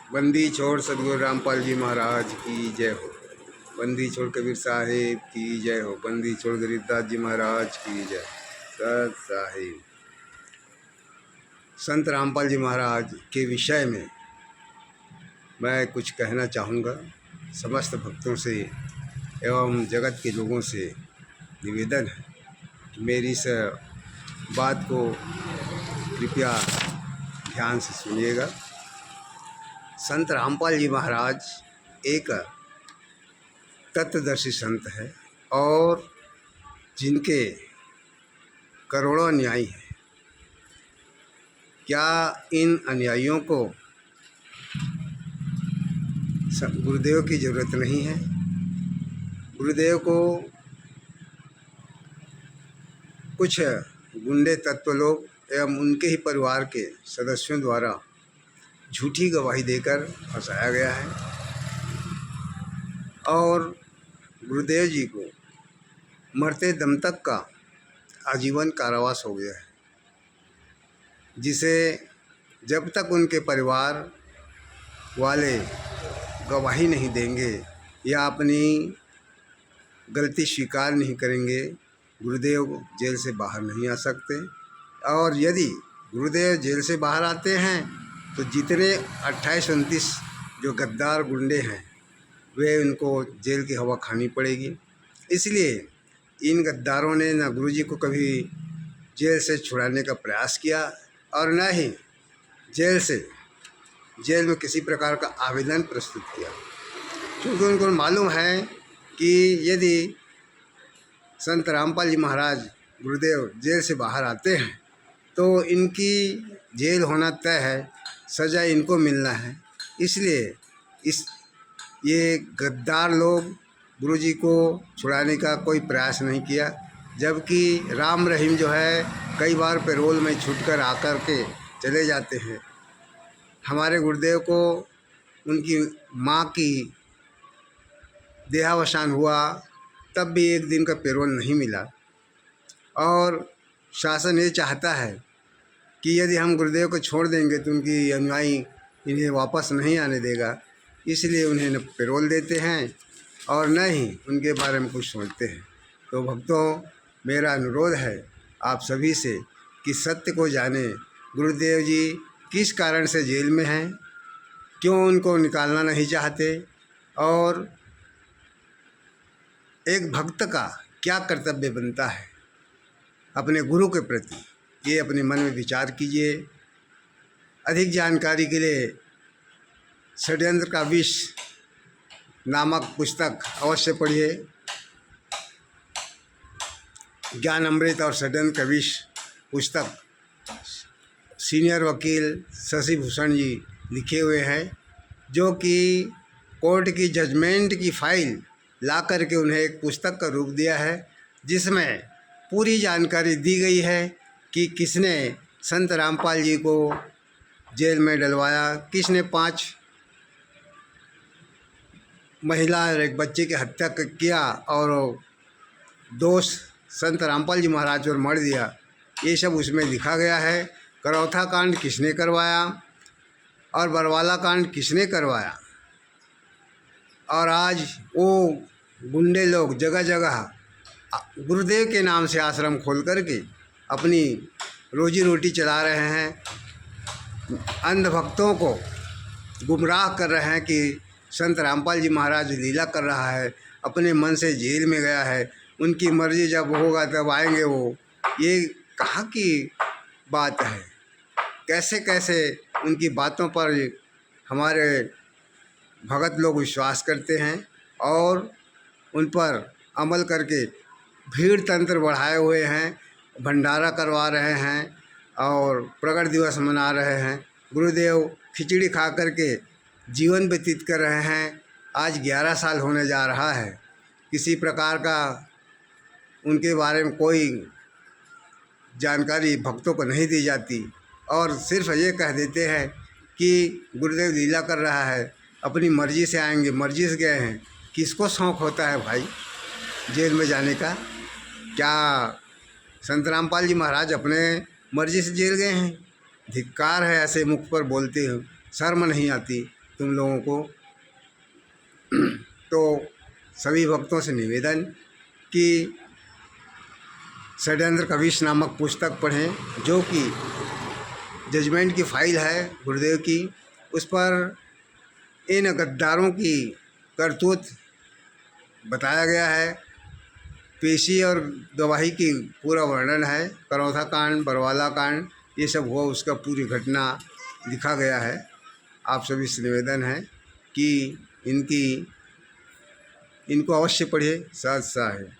बंदी छोड़ सदगुरु रामपाल जी महाराज की जय हो। बंदी छोड़ कबीर साहिब की जय हो। बंदी छोड़ गरीबदास जी महाराज की जय। सत साहिब। संत रामपाल जी महाराज के विषय में मैं कुछ कहना चाहूँगा। समस्त भक्तों से एवं जगत के लोगों से निवेदन है कि मेरी इस बात को कृपया ध्यान से सुनिएगा। संत रामपाल जी महाराज एक तत्वदर्शी संत है और जिनके करोड़ों अनुयायी हैं। क्या इन अनुयायियों को गुरुदेव की ज़रूरत नहीं है? गुरुदेव को कुछ गुंडे तत्व लोग एवं उनके ही परिवार के सदस्यों द्वारा झूठी गवाही देकर फंसाया गया है और गुरुदेव जी को मरते दम तक का आजीवन कारावास हो गया है, जिसे जब तक उनके परिवार वाले गवाही नहीं देंगे या अपनी गलती स्वीकार नहीं करेंगे, गुरुदेव जेल से बाहर नहीं आ सकते। और यदि गुरुदेव जेल से बाहर आते हैं तो जितने 28-29 जो गद्दार गुंडे हैं वे उनको जेल की हवा खानी पड़ेगी। इसलिए इन गद्दारों ने न गुरुजी को कभी जेल से छुड़ाने का प्रयास किया और न ही जेल में किसी प्रकार का आवेदन प्रस्तुत किया, क्योंकि उनको मालूम है कि यदि संत रामपाल जी महाराज गुरुदेव जेल से बाहर आते हैं तो इनकी जेल होना तय है, सज़ा इनको मिलना है। इसलिए ये गद्दार लोग गुरुजी को छुड़ाने का कोई प्रयास नहीं किया, जबकि राम रहीम जो है कई बार पैरोल में छूटकर आकर के चले जाते हैं। हमारे गुरुदेव को उनकी माँ की देहावसान हुआ तब भी एक दिन का पैरोल नहीं मिला और शासन ये चाहता है कि यदि हम गुरुदेव को छोड़ देंगे तो उनकी अनुयायी इन्हें वापस नहीं आने देगा, इसलिए उन्हें न पैरोल देते हैं और न ही उनके बारे में कुछ सोचते हैं। तो भक्तों, मेरा अनुरोध है आप सभी से कि सत्य को जाने। गुरुदेव जी किस कारण से जेल में हैं, क्यों उनको निकालना नहीं चाहते और एक भक्त का क्या कर्तव्य बनता है अपने गुरु के प्रति, ये अपने मन में विचार कीजिए। अधिक जानकारी के लिए षड्यंत्र का विष नामक पुस्तक अवश्य पढ़िए। ज्ञान अमृत और षड्यंत्र का विष पुस्तक सीनियर वकील शशि भूषण जी लिखे हुए हैं, जो कि कोर्ट की जजमेंट की फाइल ला करके उन्हें एक पुस्तक का रूप दिया है, जिसमें पूरी जानकारी दी गई है कि किसने संत रामपाल जी को जेल में डलवाया, किसने 5 महिला और एक बच्चे की हत्या किया और दोष संत रामपाल जी महाराज पर मर दिया। ये सब उसमें लिखा गया है। करौथा कांड किसने करवाया और बरवाला कांड किसने करवाया, और आज वो गुंडे लोग जगह जगह गुरुदेव के नाम से आश्रम खोल करके अपनी रोजी रोटी चला रहे हैं। अंध भक्तों को गुमराह कर रहे हैं कि संत रामपाल जी महाराज लीला कर रहा है, अपने मन से जेल में गया है, उनकी मर्जी जब होगा तब आएंगे वो। ये कहाँ की बात है? कैसे कैसे उनकी बातों पर हमारे भगत लोग विश्वास करते हैं और उन पर अमल करके भीड़ तंत्र बढ़ाए हुए हैं, भंडारा करवा रहे हैं और प्रगट दिवस मना रहे हैं। गुरुदेव खिचड़ी खा करके जीवन व्यतीत कर रहे हैं। आज 11 साल होने जा रहा है, किसी प्रकार का उनके बारे में कोई जानकारी भक्तों को नहीं दी जाती और सिर्फ ये कह देते हैं कि गुरुदेव लीला कर रहा है, अपनी मर्जी से आएंगे, मर्जी से गए हैं। किसको शौक़ होता है भाई जेल में जाने का? क्या संत रामपाल जी महाराज अपने मर्जी से जेल गए हैं? धिक्कार है ऐसे मुख पर बोलते हो, शर्म नहीं आती। तुम लोगों को। तो सभी भक्तों से निवेदन कि षड्यंत्र कवीश नामक पुस्तक पढ़ें, जो कि जजमेंट की फाइल है गुरुदेव की। उस पर इन गद्दारों की करतूत बताया गया है, पेशी और गवाही की पूरा वर्णन है। करौथा कांड, बरवाला कांड, ये सब हुआ, उसका पूरी घटना लिखा गया है। आप सभी से निवेदन है कि इनको अवश्य पढ़िए, साथ है।